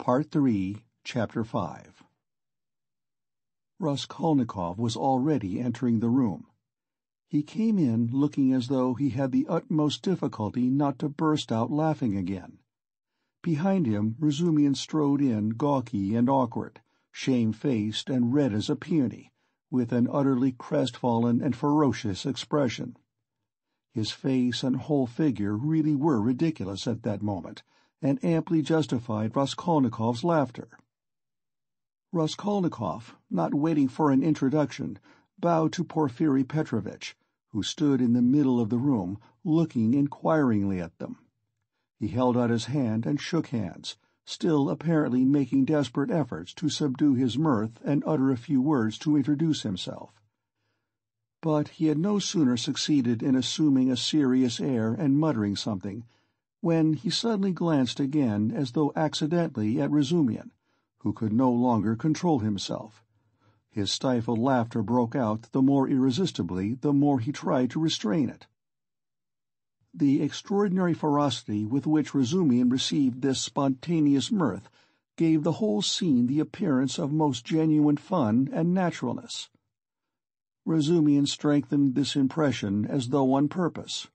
Part 3, Chapter 5. Raskolnikov was already entering the room. He came in looking as though he had the utmost difficulty not to burst out laughing again. Behind him Razumihin strode in gawky and awkward, shamefaced and red as a peony, with an utterly crestfallen and ferocious expression. His face and whole figure really were ridiculous at that moment, and amply justified Raskolnikov's laughter. Raskolnikov, not waiting for an introduction, bowed to Porfiri Petrovitch, who stood in the middle of the room, looking inquiringly at them. He held out his hand and shook hands, still apparently making desperate efforts to subdue his mirth and utter a few words to introduce himself. But he had no sooner succeeded in assuming a serious air and muttering something, when he suddenly glanced again as though accidentally at Razumihin, who could no longer control himself. His stifled laughter broke out the more irresistibly the more he tried to restrain it. The extraordinary ferocity with which Razumihin received this spontaneous mirth gave the whole scene the appearance of most genuine fun and naturalness. Razumihin strengthened this impression as though on purpose.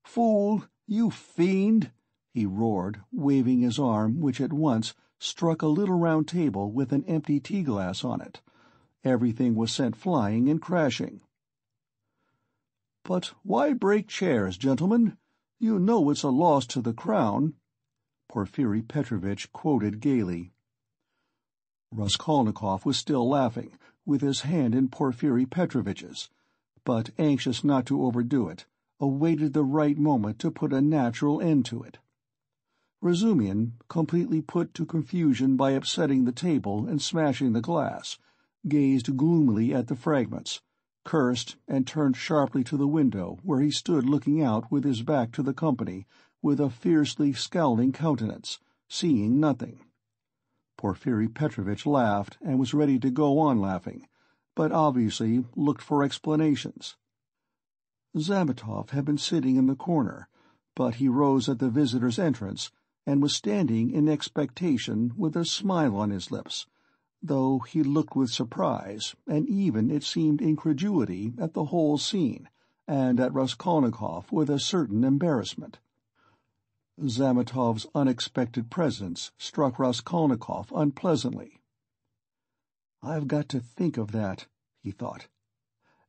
"Fool! You fiend!" he roared, waving his arm, which at once struck a little round table with an empty tea-glass on it. Everything was sent flying and crashing. "But why break chairs, gentlemen? You know it's a loss to the crown," Porfiri Petrovitch quoted gaily. Raskolnikov was still laughing, with his hand in Porfiri Petrovitch's, but, anxious not to overdo it, awaited the right moment to put a natural end to it. Razumihin, completely put to confusion by upsetting the table and smashing the glass, gazed gloomily at the fragments, cursed, and turned sharply to the window, where he stood looking out with his back to the company, with a fiercely scowling countenance, seeing nothing. Porfiri Petrovitch laughed and was ready to go on laughing, but obviously looked for explanations. Zametov had been sitting in the corner, but he rose at the visitor's entrance and was standing in expectation with a smile on his lips, though he looked with surprise, and even, it seemed, incredulity at the whole scene, and at Raskolnikov with a certain embarrassment. Zametov's unexpected presence struck Raskolnikov unpleasantly. "I've got to think of that," he thought.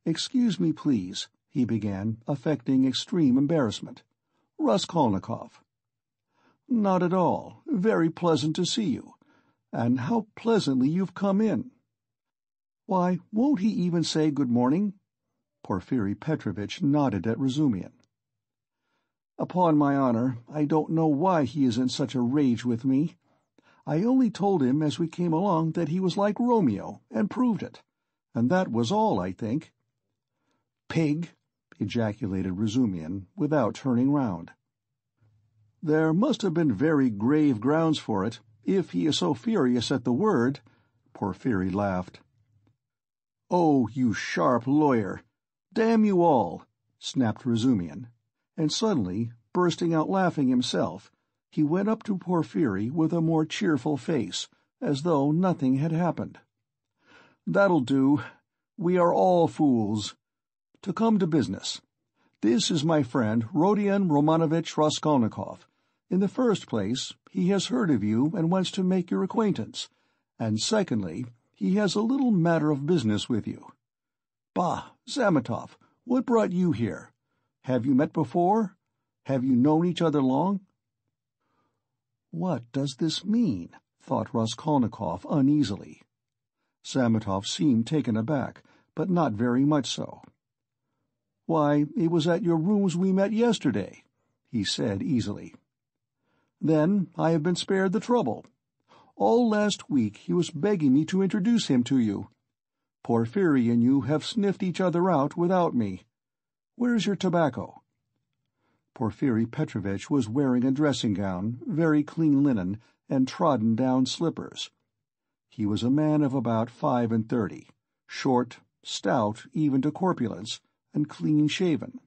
"Excuse me, please," he began, affecting extreme embarrassment. "Raskolnikov." "Not at all. Very pleasant to see you. And how pleasantly you've come in. Why, won't he even say good morning?" Porfiri Petrovitch nodded at Razumihin. "Upon my honor, I don't know why he is in such a rage with me. I only told him as we came along that he was like Romeo, and proved it. And that was all, I think." "Pig!" ejaculated Razumihin, without turning round. "There must have been very grave grounds for it, if he is so furious at the word," Porfiri laughed. "Oh, you sharp lawyer! Damn you all!" snapped Razumihin, and suddenly, bursting out laughing himself, he went up to Porfiri with a more cheerful face, as though nothing had happened. "That'll do. We are all fools. To come to business. This is my friend Rodion Romanovitch Raskolnikov. In the first place, he has heard of you and wants to make your acquaintance, and secondly, he has a little matter of business with you. Bah, Zametov, what brought you here? Have you met before? Have you known each other long?" "What does this mean?" thought Raskolnikov uneasily. Zametov seemed taken aback, but not very much so. "Why, it was at your rooms we met yesterday," he said easily. "Then I have been spared the trouble. All last week he was begging me to introduce him to you. Porfiri and you have sniffed each other out without me. Where's your tobacco?" Porfiri Petrovitch was wearing a dressing-gown, very clean linen, and trodden-down slippers. He was a man of about 35, short, stout even to corpulence, and clean-shaven.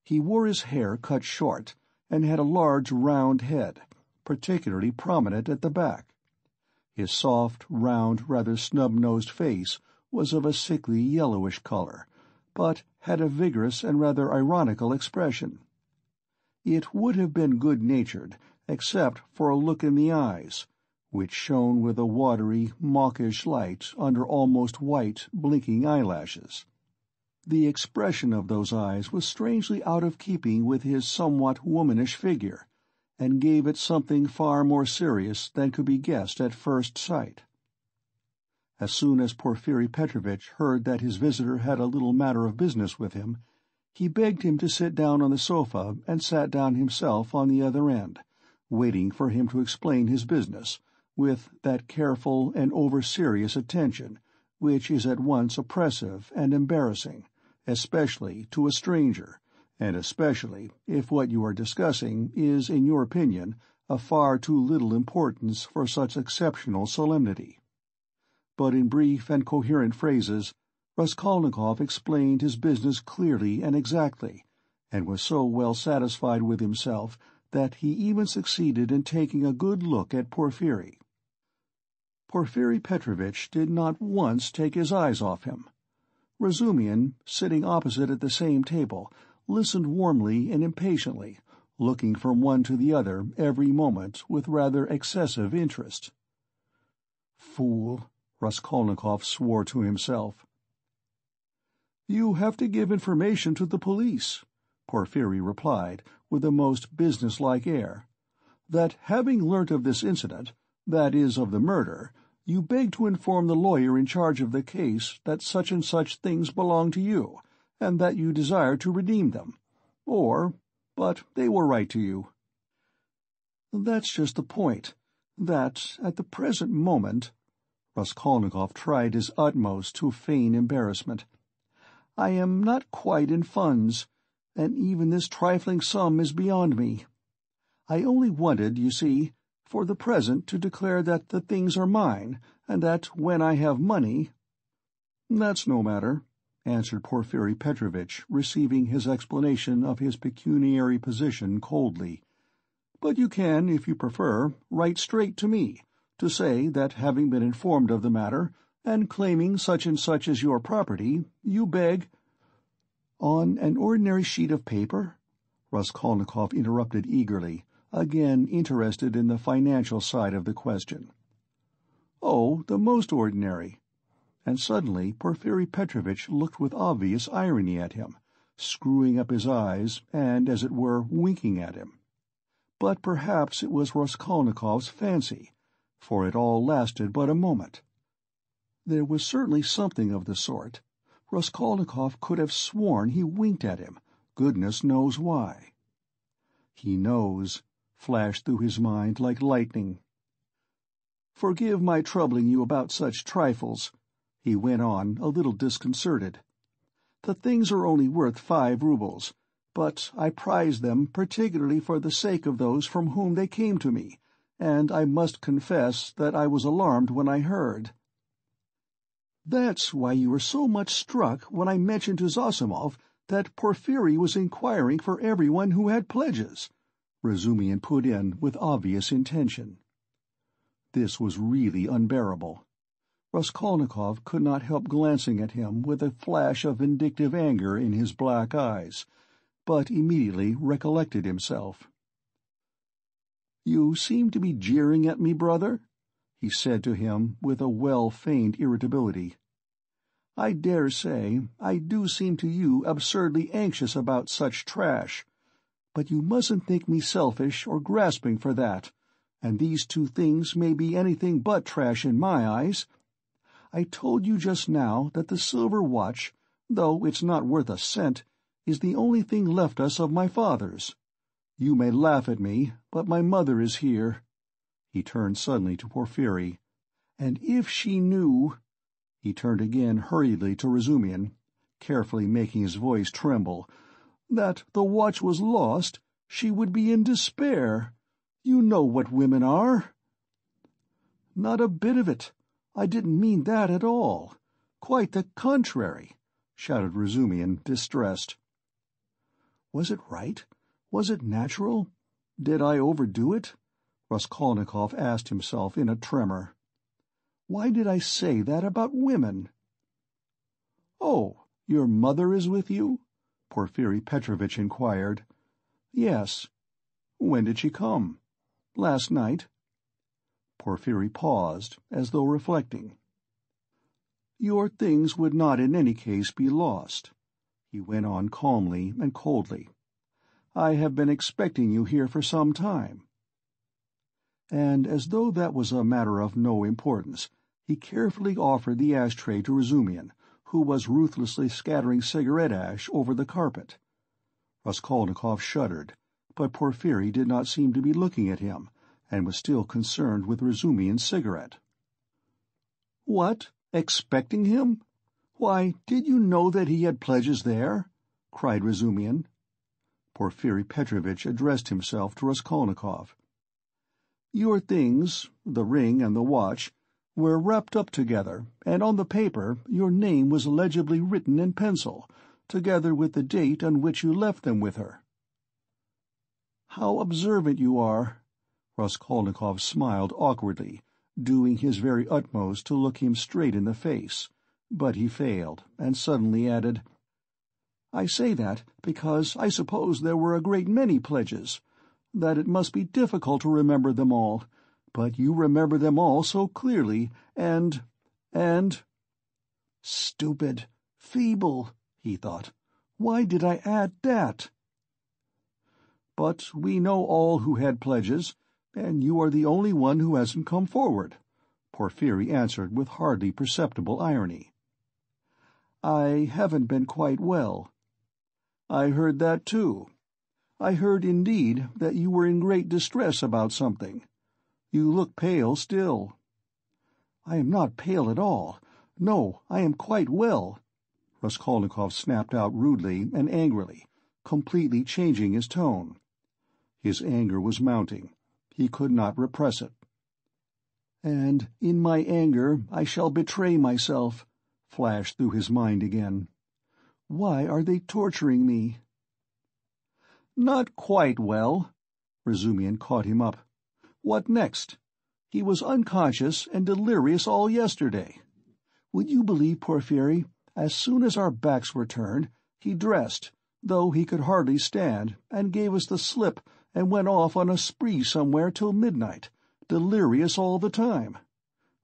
He wore his hair cut short, and had a large round head, particularly prominent at the back. His soft, round, rather snub-nosed face was of a sickly yellowish color, but had a vigorous and rather ironical expression. It would have been good-natured, except for a look in the eyes, which shone with a watery, mawkish light under almost white, blinking eyelashes. The expression of those eyes was strangely out of keeping with his somewhat womanish figure, and gave it something far more serious than could be guessed at first sight. As soon as Porfiri Petrovitch heard that his visitor had a little matter of business with him, he begged him to sit down on the sofa and sat down himself on the other end, waiting for him to explain his business, with that careful and over-serious attention which is at once oppressive and embarrassing, especially to a stranger, and especially if what you are discussing is, in your opinion, of far too little importance for such exceptional solemnity. But in brief and coherent phrases, Raskolnikov explained his business clearly and exactly, and was so well satisfied with himself that he even succeeded in taking a good look at Porfiri. Porfiri Petrovitch did not once take his eyes off him. Razumihin, sitting opposite at the same table, listened warmly and impatiently, looking from one to the other every moment with rather excessive interest. "Fool," Raskolnikov swore to himself. "You have to give information to the police," Porfiri replied, with a most business-like air. "That having learnt of this incident, that is, of the murder, you beg to inform the lawyer in charge of the case that such and such things belong to you, and that you desire to redeem them. But they will write to you." "That's just the point, that, at the present moment—" Raskolnikov tried his utmost to feign embarrassment. "I am not quite in funds, and even this trifling sum is beyond me. I only wanted, you see, for the present to declare that the things are mine, and that when I have money—" "That's no matter," answered Porfiri Petrovitch, receiving his explanation of his pecuniary position coldly. "But you can, if you prefer, write straight to me, to say that having been informed of the matter, and claiming such and such as your property, you beg—" "On an ordinary sheet of paper?" Raskolnikov interrupted eagerly, again interested in the financial side of the question. "Oh, the most ordinary." And suddenly Porfiri Petrovitch looked with obvious irony at him, screwing up his eyes and, as it were, winking at him. But perhaps it was Raskolnikov's fancy, for it all lasted but a moment. There was certainly something of the sort. Raskolnikov could have sworn he winked at him, goodness knows why. "He knows," flashed through his mind like lightning. "Forgive my troubling you about such trifles," he went on, a little disconcerted. "The things are only worth 5 roubles, but I prize them particularly for the sake of those from whom they came to me, and I must confess that I was alarmed when I heard." "That's why you were so much struck when I mentioned to Zosimov that Porfiri was inquiring for everyone who had pledges," Razumihin put in with obvious intention. This was really unbearable. Raskolnikov could not help glancing at him with a flash of vindictive anger in his black eyes, but immediately recollected himself. "You seem to be jeering at me, brother?" he said to him with a well-feigned irritability. "I dare say I do seem to you absurdly anxious about such trash, but you mustn't think me selfish or grasping for that, and these 2 things may be anything but trash in my eyes. I told you just now that the silver watch, though it's not worth a cent, is the only thing left us of my father's. You may laugh at me, but my mother is here." He turned suddenly to Porfiri. "And if she knew—" He turned again hurriedly to Razumihin, carefully making his voice tremble, "that the watch was lost, she would be in despair. You know what women are." "Not a bit of it. I didn't mean that at all. Quite the contrary," shouted Razumihin, distressed. "Was it right? Was it natural? Did I overdo it? Raskolnikov asked himself in a tremor. Why did I say that about women? "Oh, your mother is with you?" Porfiri Petrovitch inquired. "Yes." "When did she come?" "Last night." Porfiri paused, as though reflecting. "Your things would not in any case be lost," he went on calmly and coldly. "I have been expecting you here for some time." And as though that was a matter of no importance, he carefully offered the ashtray to Razumian, who was ruthlessly scattering cigarette ash over the carpet. Raskolnikov shuddered, but Porfiri did not seem to be looking at him, and was still concerned with Razumian's cigarette. "What? Expecting him? Why, did you know that he had pledges there?" cried Razumian. Porfiri Petrovitch addressed himself to Raskolnikov. "Your things, the ring and the watch, were wrapped up together, and on the paper your name was legibly written in pencil, together with the date on which you left them with her." "How observant you are!" Raskolnikov smiled awkwardly, doing his very utmost to look him straight in the face, but he failed, and suddenly added, "I say that because I suppose there were a great many pledges, that it must be difficult to remember them all, but you remember them all so clearly, and... Stupid, feeble, he thought. Why did I add that? But we know all who had pledges, and you are the only one who hasn't come forward, Porfiri answered with hardly perceptible irony. I haven't been quite well. I heard that too. I heard, indeed, that you were in great distress about something. You look pale still. I am not pale at all. No, I am quite well, Raskolnikov snapped out rudely and angrily, completely changing his tone. His anger was mounting. He could not repress it. "And in my anger I shall betray myself," flashed through his mind again. "Why are they torturing me?" "Not quite well." Razumian caught him up. "What next? He was unconscious and delirious all yesterday. Would you believe, Porfiri, as soon as our backs were turned, he dressed, though he could hardly stand, and gave us the slip and went off on a spree somewhere till midnight, delirious all the time.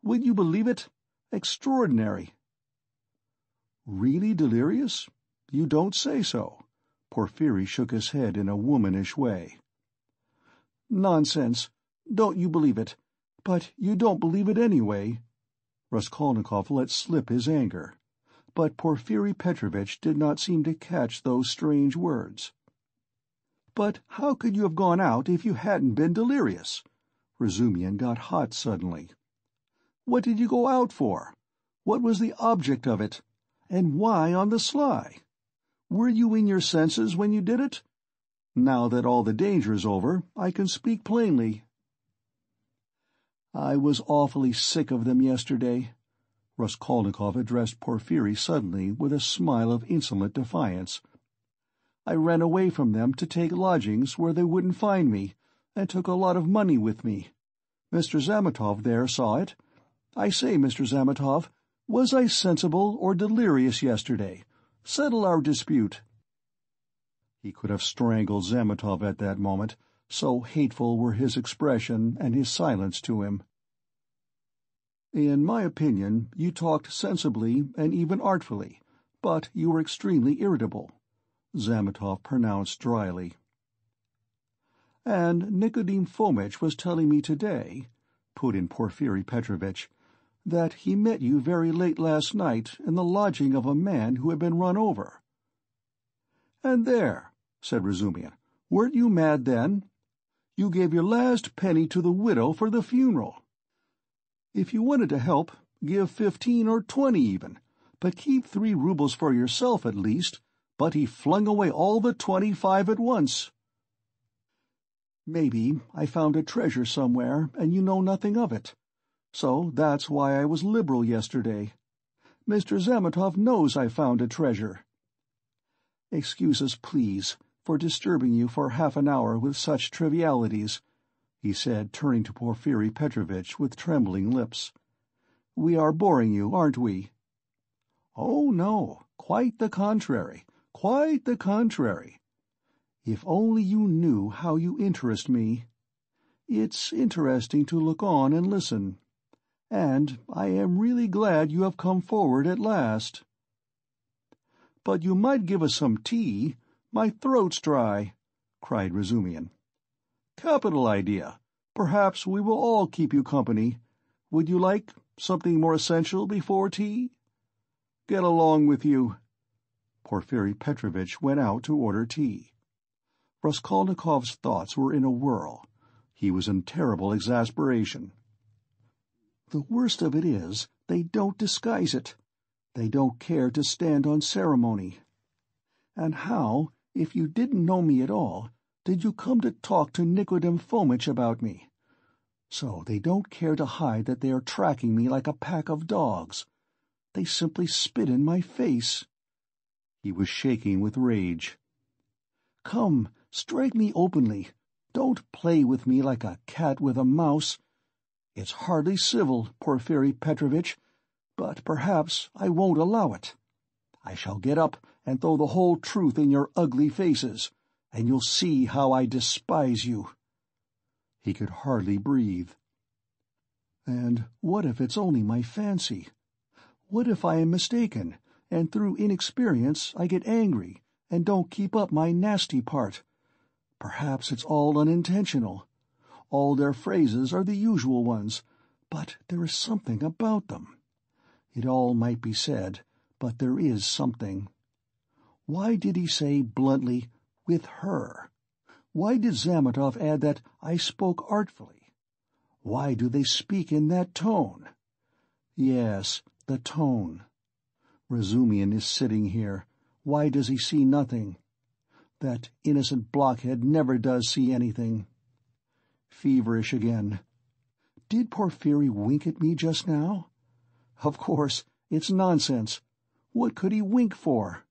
Would you believe it? Extraordinary." "Really delirious? You don't say so." Porfiri shook his head in a womanish way. "Nonsense. Don't you believe it. But you don't believe it anyway." Raskolnikov let slip his anger, but Porfiri Petrovitch did not seem to catch those strange words. "But how could you have gone out if you hadn't been delirious?" Razumian got hot suddenly. "What did you go out for? What was the object of it? And why on the sly? Were you in your senses when you did it? Now that all the danger is over, I can speak plainly." "I was awfully sick of them yesterday." Raskolnikov addressed Porfiri suddenly with a smile of insolent defiance. "I ran away from them to take lodgings where they wouldn't find me, and took a lot of money with me. Mr. Zametov there saw it. I say, Mr. Zametov, was I sensible or delirious yesterday? Settle our dispute." He could have strangled Zametov at that moment, so hateful were his expression and his silence to him. "In my opinion, you talked sensibly and even artfully, but you were extremely irritable," Zametov pronounced dryly. "And Nikodim Fomitch was telling me today," put in Porfiri Petrovitch, "that he met you very late last night in the lodging of a man who had been run over." "And there," said Razumian, "weren't you mad then? You gave your last penny to the widow for the funeral. If you wanted to help, give 15 or 20 even, but keep 3 rubles for yourself at least, but he flung away all the 25 at once." "Maybe I found a treasure somewhere and you know nothing of it. So that's why I was liberal yesterday. Mr. Zametov knows I found a treasure. Excuse us, please, for disturbing you for half an hour with such trivialities. he said, turning to Porfiri Petrovitch with trembling lips. "We are boring you, aren't we?" "Oh, no, quite the contrary, quite the contrary. If only you knew how you interest me. It's interesting to look on and listen. And I am really glad you have come forward at last." "But you might give us some tea. My throat's dry," cried Razumian. "Capital idea. Perhaps we will all keep you company. Would you like something more essential before tea?" "Get along with you." Porfiri Petrovitch went out to order tea. Raskolnikov's thoughts were in a whirl. He was in terrible exasperation. The worst of it is, they don't disguise it. They don't care to stand on ceremony. And how, if you didn't know me at all, did you come to talk to Nikodem Fomitch about me? So they don't care to hide that they are tracking me like a pack of dogs. They simply spit in my face. He was shaking with rage. "Come, strike me openly. Don't play with me like a cat with a mouse. It's hardly civil, Porfiri Petrovitch, but perhaps I won't allow it. I shall get up and throw the whole truth in your ugly faces, and you'll see how I despise you." He could hardly breathe. And what if it's only my fancy? What if I am mistaken, and through inexperience I get angry and don't keep up my nasty part? Perhaps it's all unintentional. All their phrases are the usual ones, but there is something about them. It all might be said, but there is something. Why did he say bluntly, "with her"? Why did Zametov add that I spoke artfully? Why do they speak in that tone? Yes, the tone. Razumian is sitting here. Why does he see nothing? That innocent blockhead never does see anything. Feverish again. Did Porfiri wink at me just now? Of course, it's nonsense. What could he wink for?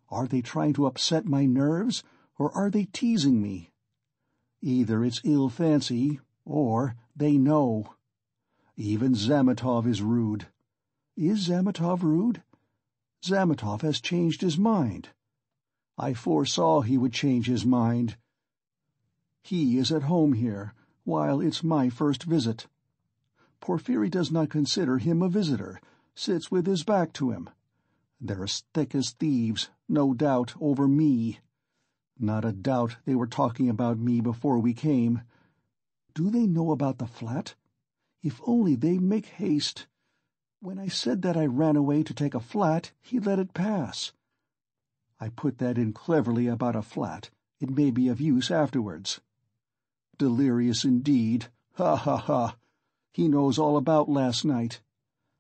Are they trying to upset my nerves, or are they teasing me? Either it's ill fancy, or they know. Even Zametov is rude. Is Zametov rude? Zametov has changed his mind. I foresaw he would change his mind. He is at home here, while it's my first visit. Porfiri does not consider him a visitor, sits with his back to him. They're as thick as thieves, no doubt, over me. Not a doubt they were talking about me before we came. Do they know about the flat? If only they'd make haste. When I said that I ran away to take a flat, he let it pass. I put that in cleverly about a flat. It may be of use afterwards. Delirious indeed. Ha ha ha! He knows all about last night.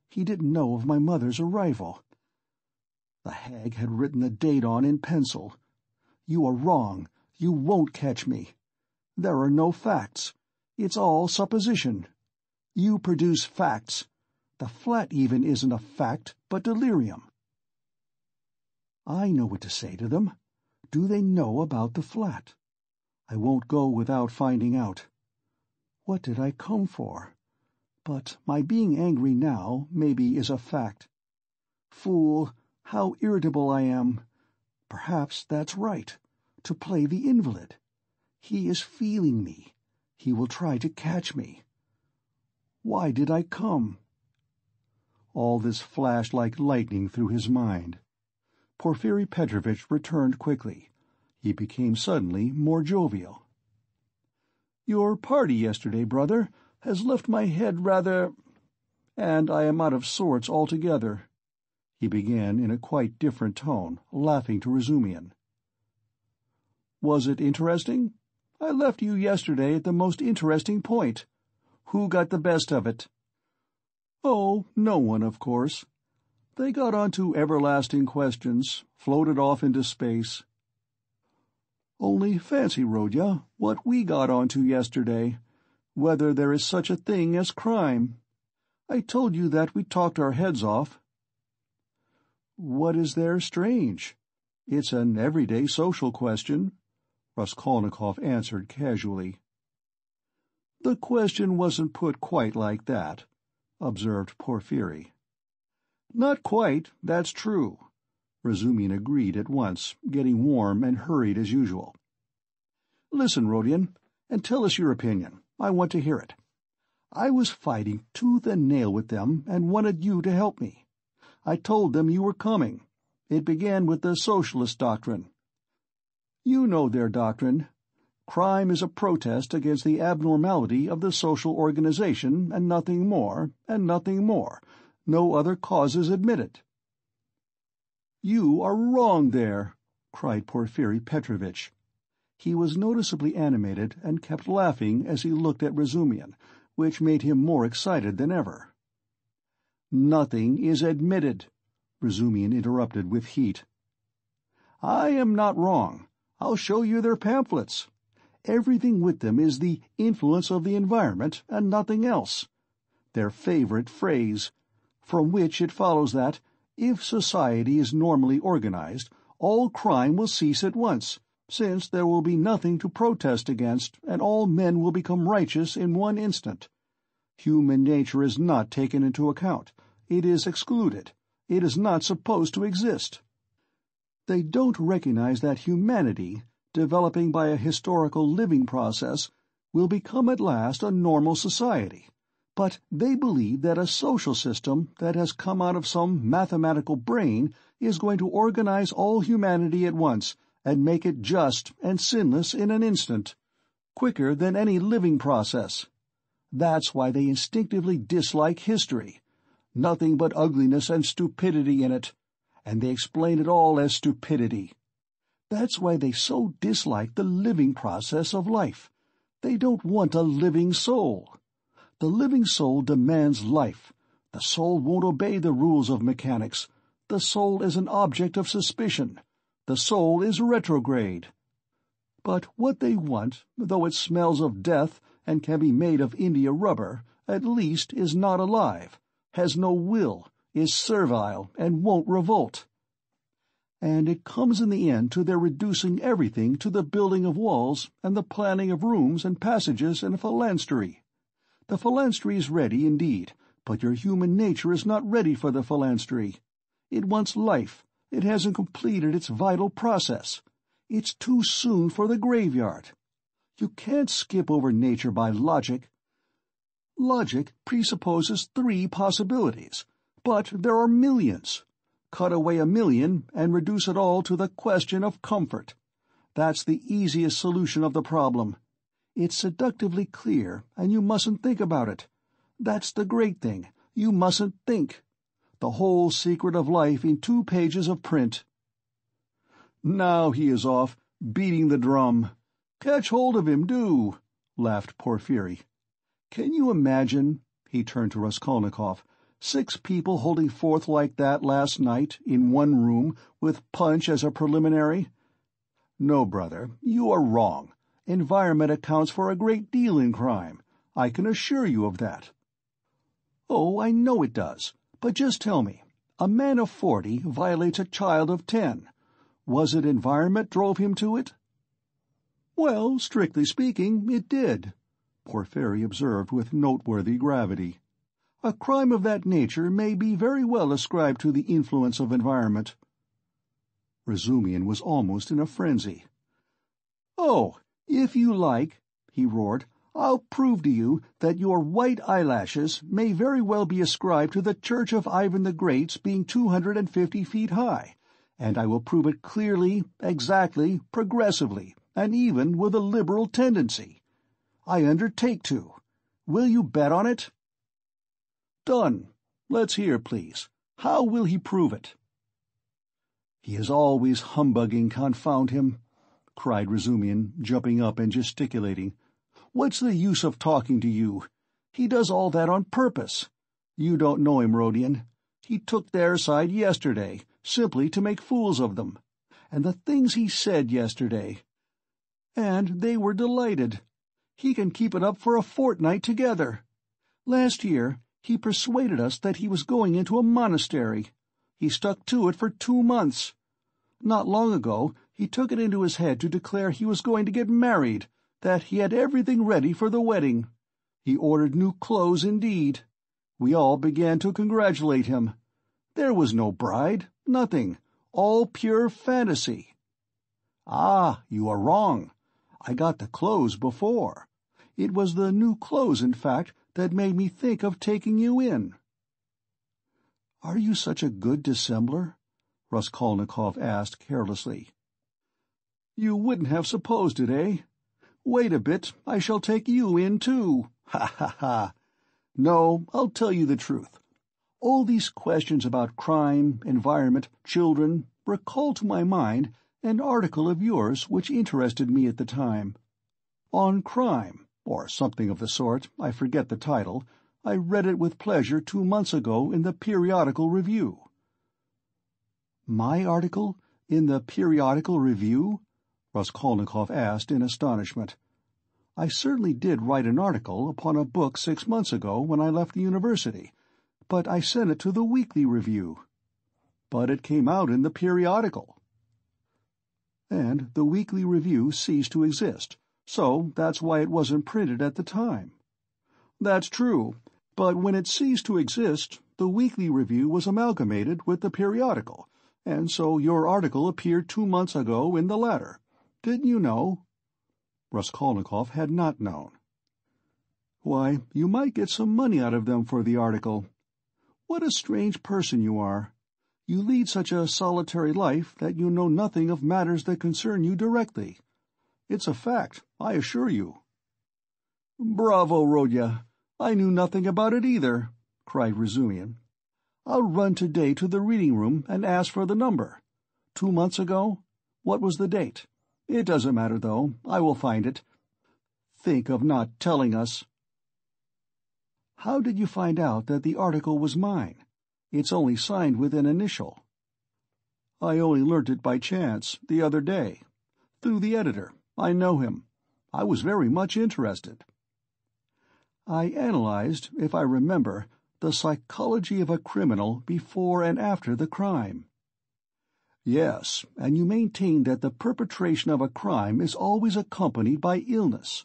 He didn't know of my mother's arrival. The hag had written the date on in pencil. You are wrong. You won't catch me. There are no facts. It's all supposition. You produce facts. The flat even isn't a fact, but delirium. I know what to say to them. Do they know about the flat? I won't go without finding out. What did I come for? But my being angry now, maybe, is a fact. Fool, how irritable I am. Perhaps that's right, to play the invalid. He is feeling me. He will try to catch me. Why did I come? All this flashed like lightning through his mind. Porfiri Petrovitch returned quickly. He became suddenly more jovial. "Your party yesterday, brother, has left my head rather... and I am out of sorts altogether," he began in a quite different tone, laughing to Razumian. "Was it interesting? I left you yesterday at the most interesting point. Who got the best of it?" "Oh, no one, of course. They got on to everlasting questions, floated off into space. Only fancy, Rodya, what we got on to yesterday, whether there is such a thing as crime. I told you that we talked our heads off." "What is there strange? It's an everyday social question," Raskolnikov answered casually. "The question wasn't put quite like that," observed Porphyry. "Not quite, that's true," Razumian agreed at once, getting warm and hurried as usual. "Listen, Rodion, and tell us your opinion. I want to hear it. I was fighting tooth and nail with them and wanted you to help me. I told them you were coming. It began with the socialist doctrine. You know their doctrine. Crime is a protest against the abnormality of the social organization, and nothing more, and nothing more. No other causes admitted." "You are wrong there," cried Porfiry Petrovitch. He was noticeably animated and kept laughing as he looked at Razumian, which made him more excited than ever. "Nothing is admitted," Razumian interrupted with heat. "I am not wrong. I'll show you their pamphlets. Everything with them is the influence of the environment and nothing else. Their favorite phrase, from which it follows that, if society is normally organized, all crime will cease at once, since there will be nothing to protest against, and all men will become righteous in one instant. Human nature is not taken into account. It is excluded. It is not supposed to exist. They don't recognize that humanity, developing by a historical living process, will become at last a normal society. But they believe that a social system that has come out of some mathematical brain is going to organize all humanity at once and make it just and sinless in an instant, quicker than any living process. That's why they instinctively dislike history. Nothing but ugliness and stupidity in it, and they explain it all as stupidity. That's why they so dislike the living process of life. They don't want a living soul. The living soul demands life. The soul won't obey the rules of mechanics. The soul is an object of suspicion. The soul is retrograde. But what they want, though it smells of death and can be made of India rubber, at least is not alive, has no will, is servile, and won't revolt. And it comes in the end to their reducing everything to the building of walls and the planning of rooms and passages and a phalanstery. The phalanstery is ready, indeed, but your human nature is not ready for the phalanstery. It wants life. It hasn't completed its vital process. It's too soon for the graveyard. You can't skip over nature by logic. Logic presupposes 3 possibilities, but there are millions. Cut away a million and reduce it all to the question of comfort. That's the easiest solution of the problem. It's seductively clear, and you mustn't think about it. That's the great thing. You mustn't think. The whole secret of life in 2 pages of print. Now he is off, beating the drum. Catch hold of him, do, laughed Porfiry. Can you imagine, he turned to Raskolnikov, 6 people holding forth like that last night, in one room, with punch as a preliminary? No, brother, you are wrong. Environment accounts for a great deal in crime. I can assure you of that. Oh, I know it does. But just tell me, a man of 40 violates a child of 10. Was it environment drove him to it? Well, strictly speaking, it did, Porfiry observed with noteworthy gravity. A crime of that nature may be very well ascribed to the influence of environment. Razumian was almost in a frenzy. "Oh, if you like," he roared, "I'll prove to you that your white eyelashes may very well be ascribed to the Church of Ivan the Great's being 250 feet high, and I will prove it clearly, exactly, progressively, and even with a liberal tendency. I undertake to. Will you bet on it?" "Done. Let's hear, please. How will he prove it?" "He is always humbugging, confound him," cried Razumian, jumping up and gesticulating. "What's the use of talking to you? He does all that on purpose. You don't know him, Rodion. He took their side yesterday, simply to make fools of them. And the things he said yesterday. And they were delighted. He can keep it up for a fortnight together. Last year he persuaded us that he was going into a monastery. He stuck to it for 2 months. Not long ago he took it into his head to declare he was going to get married, that he had everything ready for the wedding. He ordered new clothes indeed. We all began to congratulate him. There was no bride, nothing, all pure fantasy. Ah, you are wrong. I got the clothes before. It was the new clothes, in fact, that made me think of taking you in." "Are you such a good dissembler?" Raskolnikov asked carelessly. "You wouldn't have supposed it, eh? Wait a bit, I shall take you in too. Ha ha ha! No, I'll tell you the truth. All these questions about crime, environment, children, recall to my mind an article of yours which interested me at the time. On crime, or something of the sort, I forget the title. I read it with pleasure 2 months ago in the Periodical Review." "My article? In the Periodical Review?" Raskolnikov asked in astonishment. "I certainly did write an article upon a book 6 months ago when I left the university, but I sent it to the Weekly Review." "But it came out in the Periodical." "And the Weekly Review ceased to exist, so that's why it wasn't printed at the time." "That's true, but when it ceased to exist, the Weekly Review was amalgamated with the Periodical, and so your article appeared 2 months ago in the latter. Didn't you know?" Raskolnikov had not known. "Why, you might get some money out of them for the article. What a strange person you are. You lead such a solitary life that you know nothing of matters that concern you directly. It's a fact, I assure you." "Bravo, Rodya! I knew nothing about it either," cried Razumihin. "I'll run today to the reading room and ask for the number. 2 months ago? What was the date? It doesn't matter, though. I will find it. Think of not telling us." "How did you find out that the article was mine? It's only signed with an initial." "I only learnt it by chance, the other day. Through the editor. I know him. I was very much interested." "I analyzed, if I remember, the psychology of a criminal before and after the crime." "Yes, and you maintain that the perpetration of a crime is always accompanied by illness.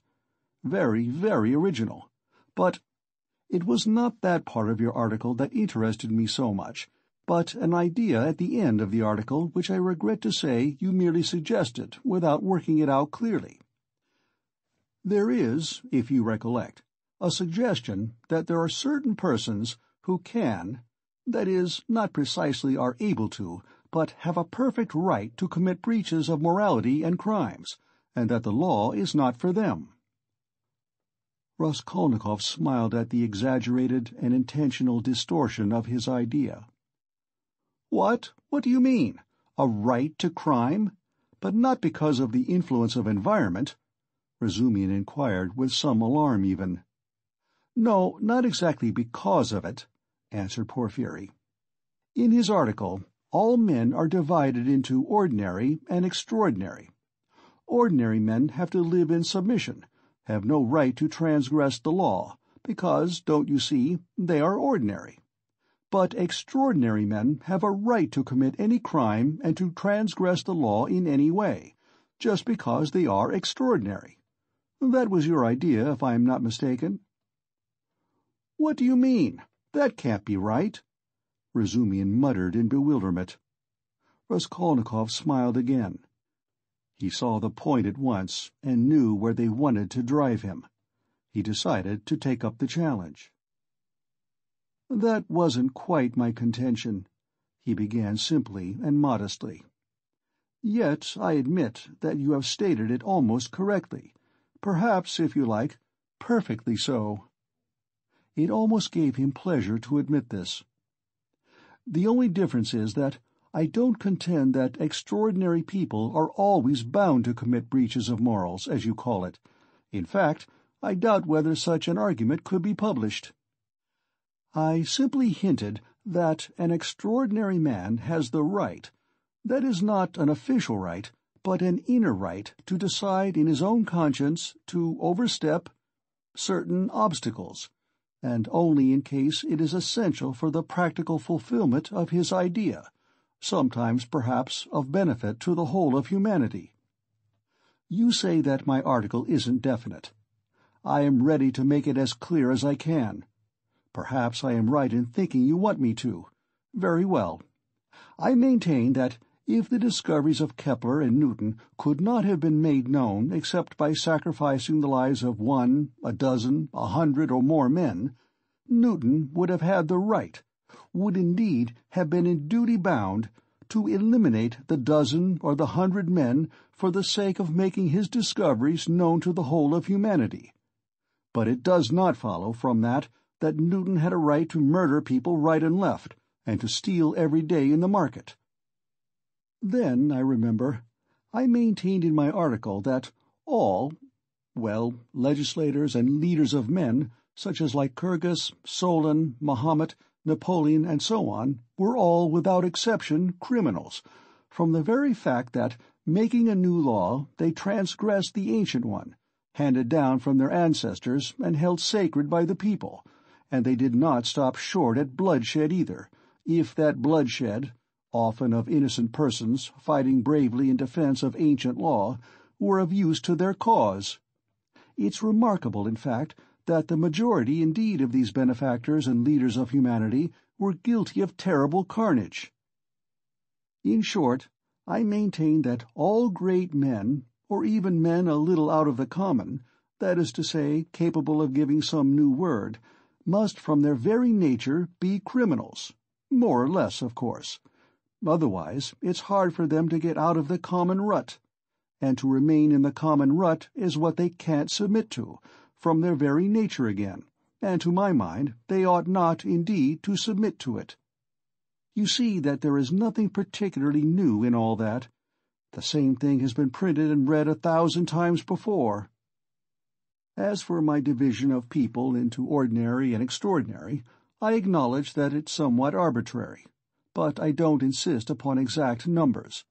Very, very original. But it was not that part of your article that interested me so much, but an idea at the end of the article which I regret to say you merely suggested without working it out clearly. There is, if you recollect, a suggestion that there are certain persons who can, that is, not precisely are able to, but have a perfect right to commit breaches of morality and crimes, and that the law is not for them." Raskolnikov smiled at the exaggerated and intentional distortion of his idea. "What? What do you mean? A right to crime? But not because of the influence of environment?" Razumihin inquired with some alarm even. "No, not exactly because of it," answered Porfiry. "In his article, all men are divided into ordinary and extraordinary. Ordinary men have to live in submission, have no right to transgress the law, because, don't you see, they are ordinary. But extraordinary men have a right to commit any crime and to transgress the law in any way, just because they are extraordinary. That was your idea, if I am not mistaken." "What do you mean? That can't be right." Razumihin muttered in bewilderment. Raskolnikov smiled again. He saw the point at once, and knew where they wanted to drive him. He decided to take up the challenge. "That wasn't quite my contention," he began simply and modestly. "Yet I admit that you have stated it almost correctly, perhaps, if you like, perfectly so." It almost gave him pleasure to admit this. "The only difference is that I don't contend that extraordinary people are always bound to commit breaches of morals, as you call it. In fact, I doubt whether such an argument could be published. I simply hinted that an extraordinary man has the right, that is not an official right, but an inner right, to decide in his own conscience to overstep certain obstacles, and only in case it is essential for the practical fulfillment of his idea, sometimes perhaps of benefit to the whole of humanity. You say that my article isn't definite. I am ready to make it as clear as I can. Perhaps I am right in thinking you want me to. Very well. I maintain that if the discoveries of Kepler and Newton could not have been made known except by sacrificing the lives of 1, a dozen, 100, or more men, Newton would have had the right, would indeed have been in duty bound, to eliminate the dozen or the 100 men for the sake of making his discoveries known to the whole of humanity. But it does not follow from that Newton had a right to murder people right and left, and to steal every day in the market. Then, I remember, I maintained in my article that legislators and leaders of men, such as Lycurgus, Solon, Mahomet, Napoleon, and so on, were all, without exception, criminals, from the very fact that, making a new law, they transgressed the ancient one, handed down from their ancestors and held sacred by the people, and they did not stop short at bloodshed either, if that bloodshed, often of innocent persons fighting bravely in defense of ancient law, were of use to their cause. It's remarkable, in fact, that the majority indeed of these benefactors and leaders of humanity were guilty of terrible carnage. In short, I maintain that all great men, or even men a little out of the common, that is to say, capable of giving some new word, must from their very nature be criminals, more or less, of course. Otherwise, it's hard for them to get out of the common rut, and to remain in the common rut is what they can't submit to, from their very nature again, and to my mind they ought not, indeed, to submit to it. You see that there is nothing particularly new in all that. The same thing has been printed and read 1,000 times before. As for my division of people into ordinary and extraordinary, I acknowledge that it's somewhat arbitrary, but I don't insist upon exact numbers.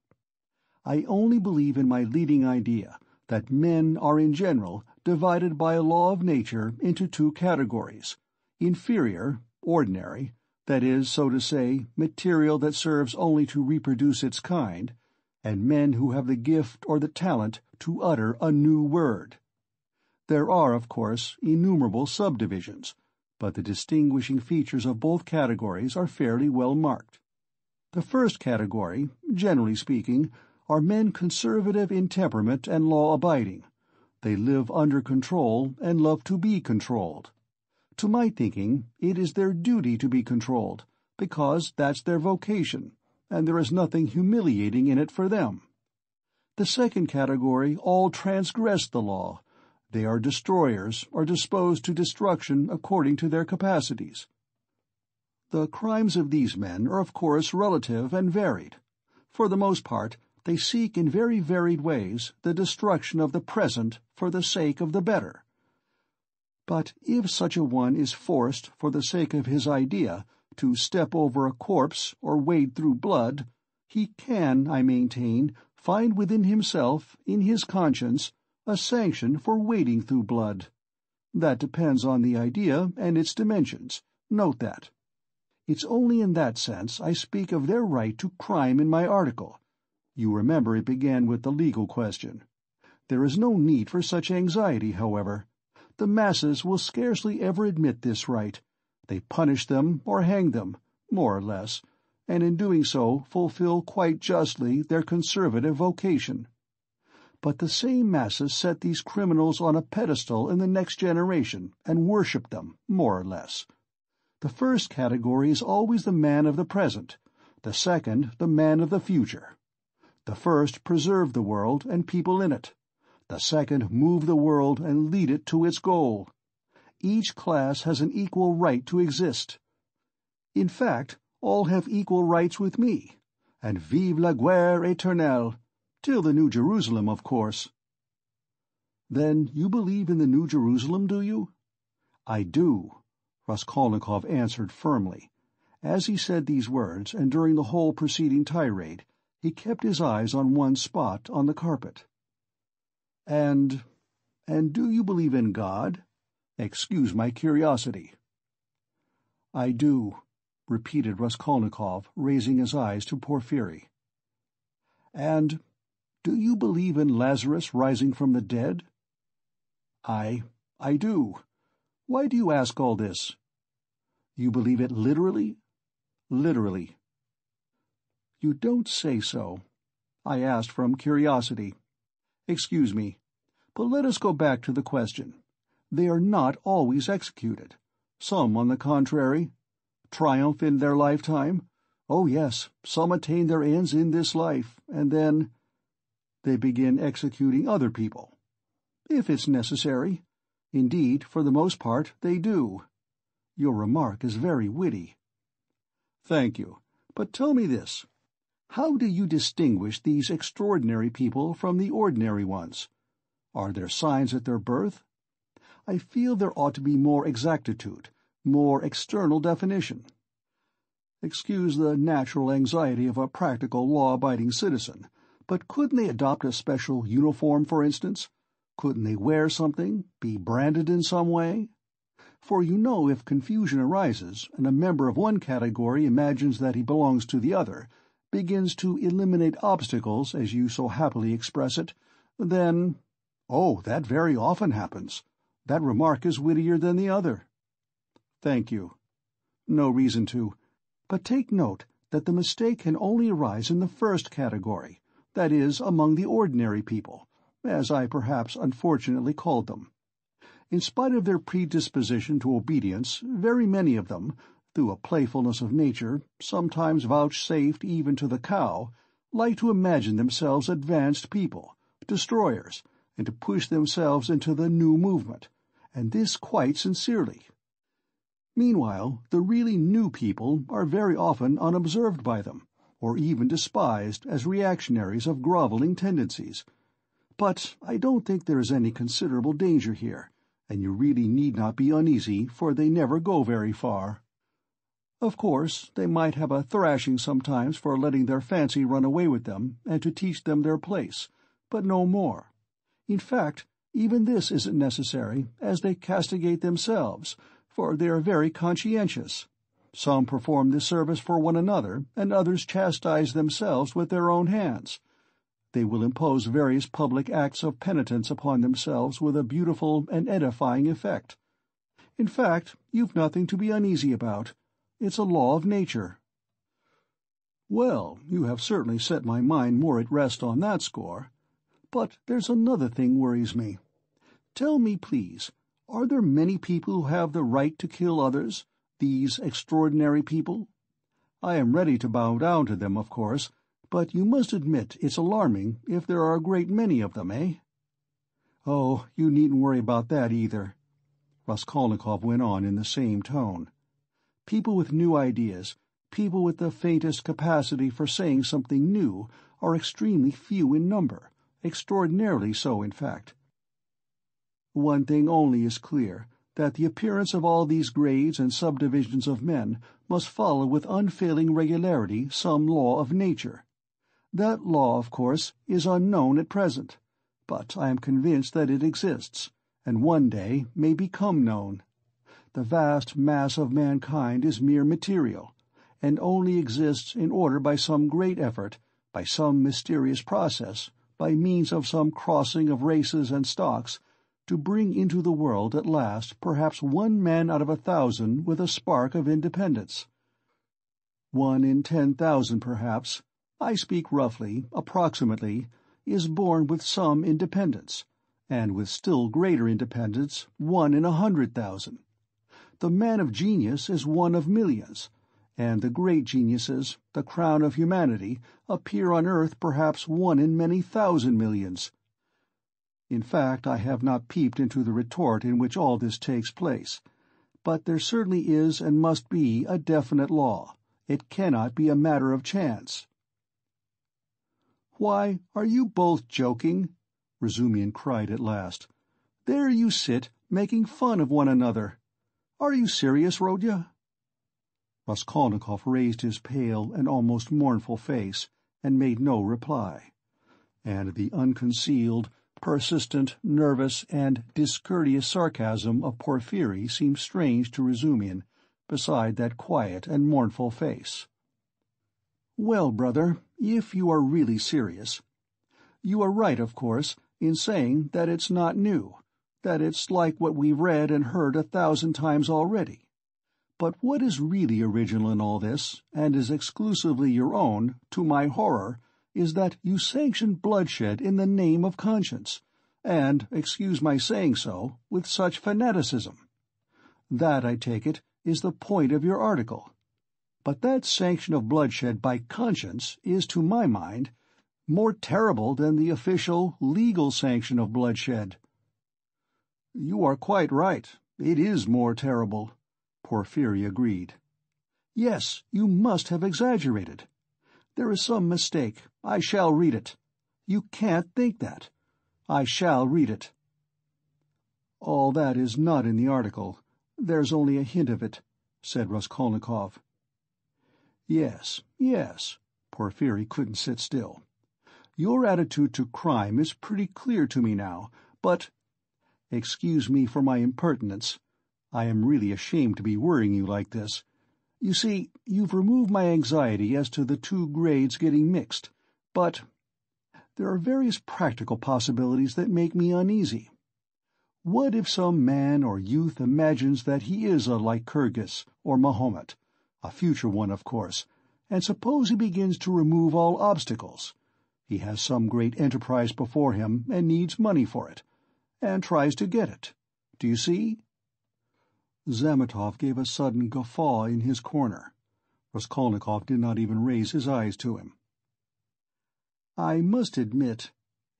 I only believe in my leading idea that men are in general divided by a law of nature into two categories: inferior, ordinary, that is, so to say, material that serves only to reproduce its kind, and men who have the gift or the talent to utter a new word. There are, of course, innumerable subdivisions, but the distinguishing features of both categories are fairly well marked. The first category, generally speaking, are men conservative in temperament and law-abiding. They live under control and love to be controlled. To my thinking, it is their duty to be controlled, because that's their vocation, and there is nothing humiliating in it for them. The second category all transgress the law. They are destroyers, or disposed to destruction according to their capacities. The crimes of these men are of course relative and varied. For the most part, they seek in very varied ways the destruction of the present for the sake of the better. But if such a one is forced, for the sake of his idea, to step over a corpse or wade through blood, he can, I maintain, find within himself, in his conscience, a sanction for wading through blood. That depends on the idea and its dimensions. Note that. It's only in that sense I speak of their right to crime in my article. You remember it began with the legal question. There is no need for such anxiety, however. The masses will scarcely ever admit this right. They punish them or hang them, more or less, and in doing so fulfill quite justly their conservative vocation. But the same masses set these criminals on a pedestal in the next generation and worship them, more or less. The first category is always the man of the present, the second the man of the future. The first preserve the world and people in it. The second move the world and lead it to its goal. Each class has an equal right to exist. In fact, all have equal rights with me, and vive la guerre éternelle, till the New Jerusalem, of course. Then you believe in the New Jerusalem, do you? I do, Raskolnikov answered firmly. As he said these words, and during the whole preceding tirade, he kept his eyes on one spot on the carpet. And do you believe in God? Excuse my curiosity. I do, repeated Raskolnikov, raising his eyes to Porfiry. And do you believe in Lazarus rising from the dead? "I do. Why do you ask all this?" "You believe it literally?" "Literally." "You don't say so." I asked from curiosity. "Excuse me, but let us go back to the question. They are not always executed. Some, on the contrary, triumph in their lifetime. Oh yes, some attain their ends in this life, and then they begin executing other people. If it's necessary. Indeed, for the most part, they do. Your remark is very witty." "Thank you. But tell me this. How do you distinguish these extraordinary people from the ordinary ones? Are there signs at their birth? I feel there ought to be more exactitude, more external definition. Excuse the natural anxiety of a practical, law-abiding citizen, but couldn't they adopt a special uniform, for instance? Couldn't they wear something, be branded in some way? For you know, if confusion arises, and a member of one category imagines that he belongs to the other, begins to eliminate obstacles, as you so happily express it, then— "Oh, that very often happens. That remark is wittier than the other." "Thank you. No reason to. But take note that the mistake can only arise in the first category, that is, among the ordinary people, as I perhaps unfortunately called them. In spite of their predisposition to obedience, very many of them, through a playfulness of nature, sometimes vouchsafed even to the cow, like to imagine themselves advanced people, destroyers, and to push themselves into the new movement, and this quite sincerely. Meanwhile, the really new people are very often unobserved by them, or even despised as reactionaries of groveling tendencies. But I don't think there is any considerable danger here, and you really need not be uneasy, for they never go very far. Of course, they might have a thrashing sometimes for letting their fancy run away with them, and to teach them their place, but no more. In fact, even this isn't necessary, as they castigate themselves, for they are very conscientious. Some perform this service for one another, and others chastise themselves with their own hands. They will impose various public acts of penitence upon themselves with a beautiful and edifying effect. In fact, you've nothing to be uneasy about. It's a law of nature." "Well, you have certainly set my mind more at rest on that score. But there's another thing worries me. Tell me, please, are there many people who have the right to kill others, these extraordinary people? I am ready to bow down to them, of course, but you must admit it's alarming if there are a great many of them, eh?" "Oh, you needn't worry about that either," Raskolnikov went on in the same tone. "People with new ideas, people with the faintest capacity for saying something new, are extremely few in number, extraordinarily so, in fact. One thing only is clear, that the appearance of all these grades and subdivisions of men must follow with unfailing regularity some law of nature. That law, of course, is unknown at present, but I am convinced that it exists, and one day may become known. The vast mass of mankind is mere material, and only exists in order by some great effort, by some mysterious process, by means of some crossing of races and stocks, to bring into the world at last perhaps one man out of 1,000 with a spark of independence. 1 in 10,000, perhaps, I speak roughly, approximately, is born with some independence, and with still greater independence 1 in 100,000. The man of genius is one of millions, and the great geniuses, the crown of humanity, appear on earth perhaps 1 in many thousand millions. In fact, I have not peeped into the retort in which all this takes place, but there certainly is and must be a definite law. It cannot be a matter of chance." "Why, are you both joking?" Razumihin cried at last. "There you sit, making fun of one another. Are you serious, Rodya?" Raskolnikov raised his pale and almost mournful face, and made no reply, and the unconcealed, persistent, nervous, and discourteous sarcasm of Porphyry seemed strange to Razumihin beside that quiet and mournful face. "Well, brother, if you are really serious, you are right, of course, in saying that it's not new, that it's like what we've read and heard 1,000 times already. But what is really original in all this, and is exclusively your own, to my horror, is that you sanction bloodshed in the name of conscience, and, excuse my saying so, with such fanaticism. That, I take it, is the point of your article. But that sanction of bloodshed by conscience is, to my mind, more terrible than the official, legal sanction of bloodshed. You are quite right. It is more terrible, Porphyry agreed. Yes, you must have exaggerated. There is some mistake. I shall read it. You can't think that. I shall read it. All that is not in the article. There's only a hint of it, said Raskolnikov. Yes, Porphyry couldn't sit still. Your attitude to crime is pretty clear to me now, but— Excuse me for my impertinence. I am really ashamed to be worrying you like this. You see, you've removed my anxiety as to the two grades getting mixed, but there are various practical possibilities that make me uneasy. What if some man or youth imagines that he is a Lycurgus or Mahomet, a future one, of course, and suppose he begins to remove all obstacles? He has some great enterprise before him and needs money for it, and tries to get it. Do you see? Zametov gave a sudden guffaw in his corner. Raskolnikov did not even raise his eyes to him. I must admit,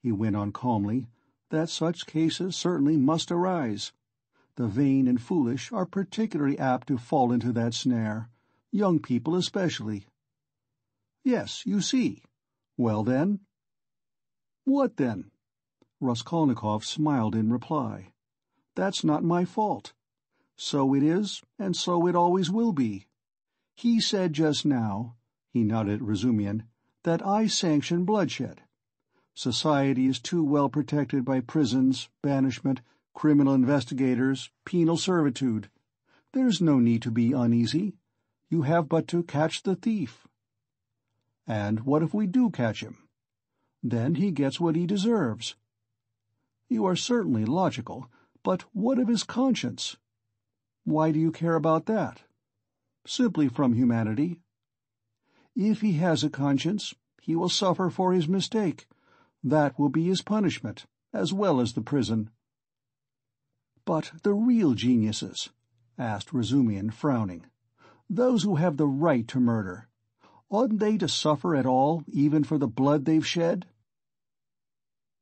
he went on calmly, that such cases certainly must arise. The vain and foolish are particularly apt to fall into that snare, young people especially. Yes, you see. Well then? What then? Raskolnikov smiled in reply. That's not my fault. So it is, and so it always will be. He said just now, he nodded at Razumian, that I sanction bloodshed. Society is too well protected by prisons, banishment, criminal investigators, penal servitude. There's no need to be uneasy. You have but to catch the thief. And what if we do catch him? Then he gets what he deserves. You are certainly logical, but what of his conscience? Why do you care about that? Simply from humanity. If he has a conscience, he will suffer for his mistake. That will be his punishment, as well as the prison. But the real geniuses, asked Razumian, frowning, those who have the right to murder, oughtn't they to suffer at all, even for the blood they've shed?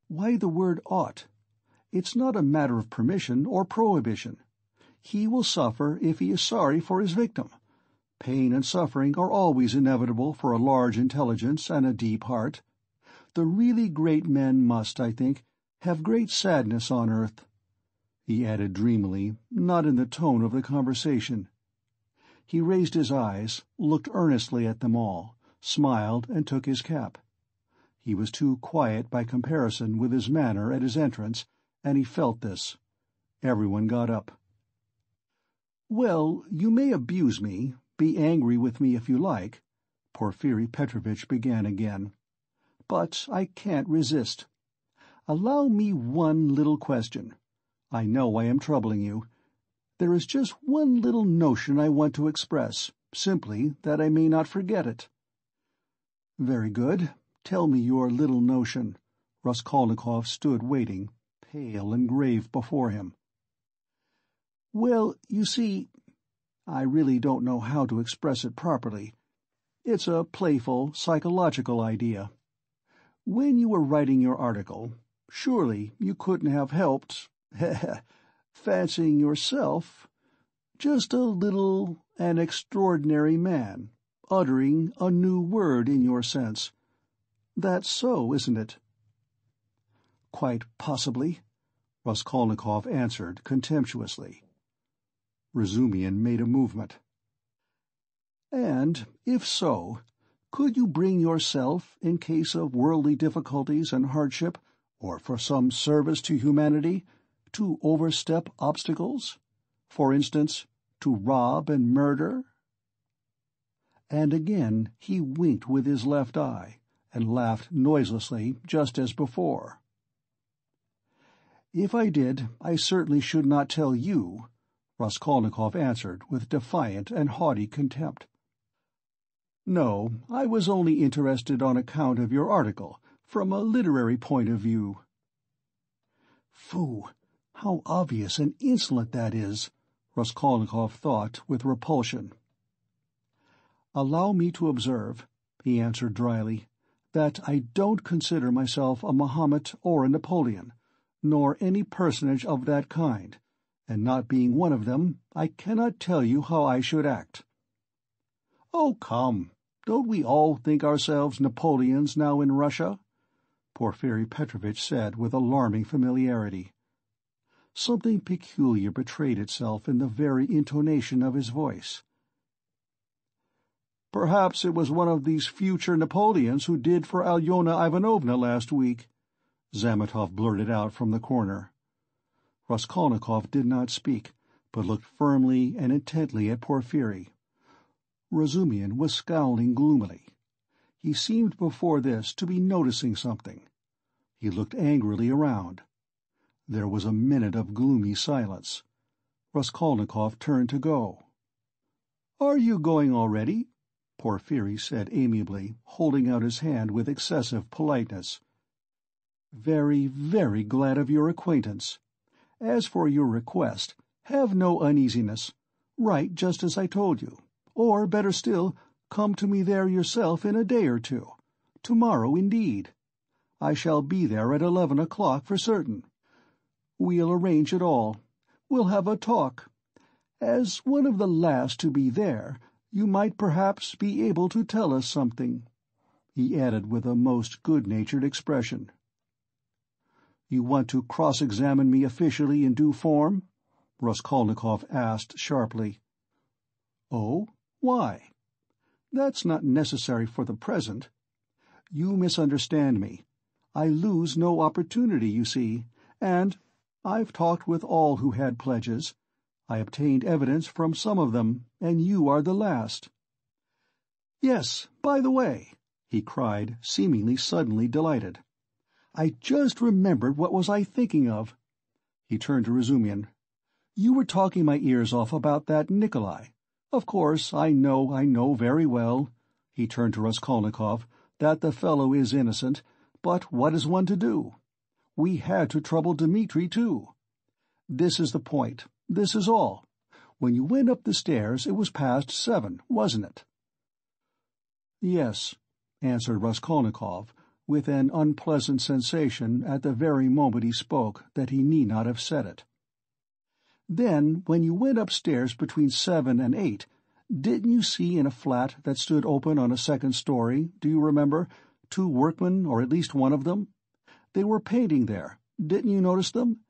Why the word ought? It's not a matter of permission or prohibition. He will suffer if he is sorry for his victim. Pain and suffering are always inevitable for a large intelligence and a deep heart. The really great men must, I think, have great sadness on earth, he added dreamily, not in the tone of the conversation. He raised his eyes, looked earnestly at them all, smiled, and took his cap. He was too quiet by comparison with his manner at his entrance, and he felt this. Everyone got up. "Well, you may abuse me, be angry with me if you like," Porfiri Petrovitch began again. "But I can't resist. Allow me one little question. I know I am troubling you. There is just one little notion I want to express, simply that I may not forget it." "Very good. Tell me your little notion." Raskolnikov stood waiting, pale and grave before him. "Well, you see, I really don't know how to express it properly. It's a playful, psychological idea. When you were writing your article, surely you couldn't have helped fancying yourself just a little, an extraordinary man, uttering a new word in your sense. That's so, isn't it?" "Quite possibly," Raskolnikov answered contemptuously. Razumian made a movement. "And, if so, could you bring yourself, in case of worldly difficulties and hardship, or for some service to humanity, to overstep obstacles? For instance, to rob and murder?" And again he winked with his left eye, and laughed noiselessly just as before. "If I did, I certainly should not tell you," Raskolnikov answered with defiant and haughty contempt. "No, I was only interested on account of your article, from a literary point of view." "Phoo! How obvious and insolent that is," Raskolnikov thought with repulsion. "Allow me to observe," he answered dryly, "that I don't consider myself a Mahomet or a Napoleon, nor any personage of that kind, and not being one of them, I cannot tell you how I should act." "Oh, come, don't we all think ourselves Napoleons now in Russia?" Porfiri Petrovitch said with alarming familiarity. Something peculiar betrayed itself in the very intonation of his voice. "Perhaps it was one of these future Napoleons who did for Alyona Ivanovna last week," Zametov blurted out from the corner. Raskolnikov did not speak, but looked firmly and intently at Porfiri. Razumihin was scowling gloomily. He seemed before this to be noticing something. He looked angrily around. There was a minute of gloomy silence. Raskolnikov turned to go. "Are you going already?" Porfiri said amiably, holding out his hand with excessive politeness. "Very, very glad of your acquaintance. As for your request, have no uneasiness. Write just as I told you. Or, better still, come to me there yourself in a day or two. Tomorrow, indeed. I shall be there at 11 o'clock for certain. We'll arrange it all. We'll have a talk. As one of the last to be there, you might perhaps be able to tell us something," he added with a most good-natured expression. "You want to cross-examine me officially in due form?" Raskolnikov asked sharply. "Oh? Why?" "That's not necessary for the present. You misunderstand me. I lose no opportunity, you see, and I've talked with all who had pledges. I obtained evidence from some of them, and you are the last." "Yes, by the way," he cried, seemingly suddenly delighted, "I just remembered what was I thinking of." He turned to Razumihin. "You were talking my ears off about that Nikolai. Of course, I know very well," he turned to Raskolnikov, "that the fellow is innocent, but what is one to do? We had to trouble Dmitri, too. This is the point. This is all. When you went up the stairs, it was past 7, wasn't it?" "Yes," answered Raskolnikov, with an unpleasant sensation at the very moment he spoke that he need not have said it. "Then, when you went upstairs between 7 and 8, didn't you see in a flat that stood open on a second story, do you remember, 2 workmen, or at least one of them? They were painting there. Didn't you notice them?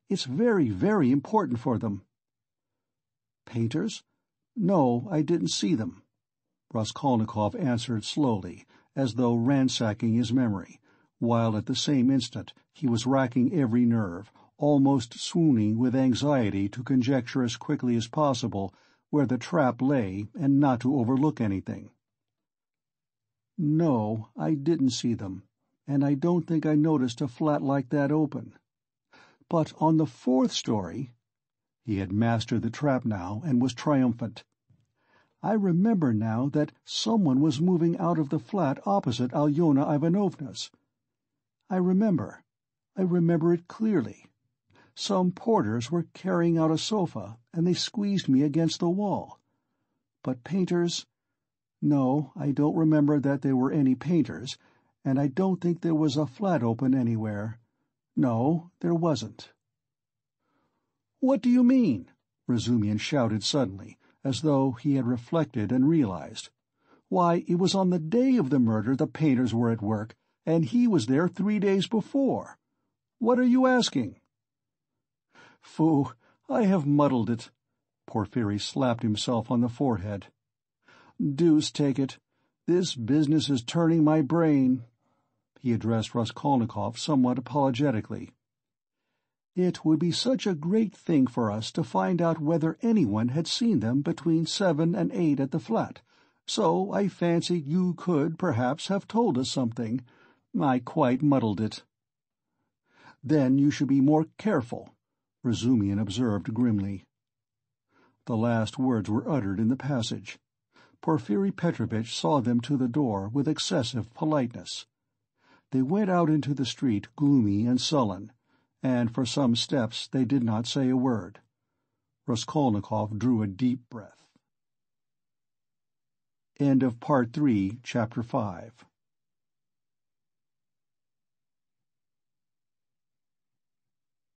It's very, very important for them." "Painters? No, I didn't see them," Raskolnikov answered slowly, as though ransacking his memory, while at the same instant he was racking every nerve, almost swooning with anxiety to conjecture as quickly as possible where the trap lay and not to overlook anything. "No, I didn't see them, and I don't think I noticed a flat like that open. But on the 4th story—" He had mastered the trap now and was triumphant. "I remember now that someone was moving out of the flat opposite Alyona Ivanovna's. I remember it clearly. Some porters were carrying out a sofa, and they squeezed me against the wall. But painters? No, I don't remember that there were any painters, and I don't think there was a flat open anywhere. No, there wasn't." "What do you mean?" Razumihin shouted suddenly, as though he had reflected and realized. "Why, it was on the day of the murder the painters were at work, and he was there 3 days before. What are you asking?" "Phoo, I have muddled it." Porfiri slapped himself on the forehead. "Deuce take it, this business is turning my brain." He addressed Raskolnikov somewhat apologetically. "It would be such a great thing for us to find out whether anyone had seen them between 7 and 8 at the flat, so I fancied you could perhaps have told us something. I quite muddled it." Then you should be more careful," Razumian observed grimly. The last words were uttered in the passage. Porfiri Petrovitch saw them to the door with excessive politeness. They went out into the street gloomy and sullen, and for some steps they did not say a word. Raskolnikov drew a deep breath. End of Part 3, Chapter 5.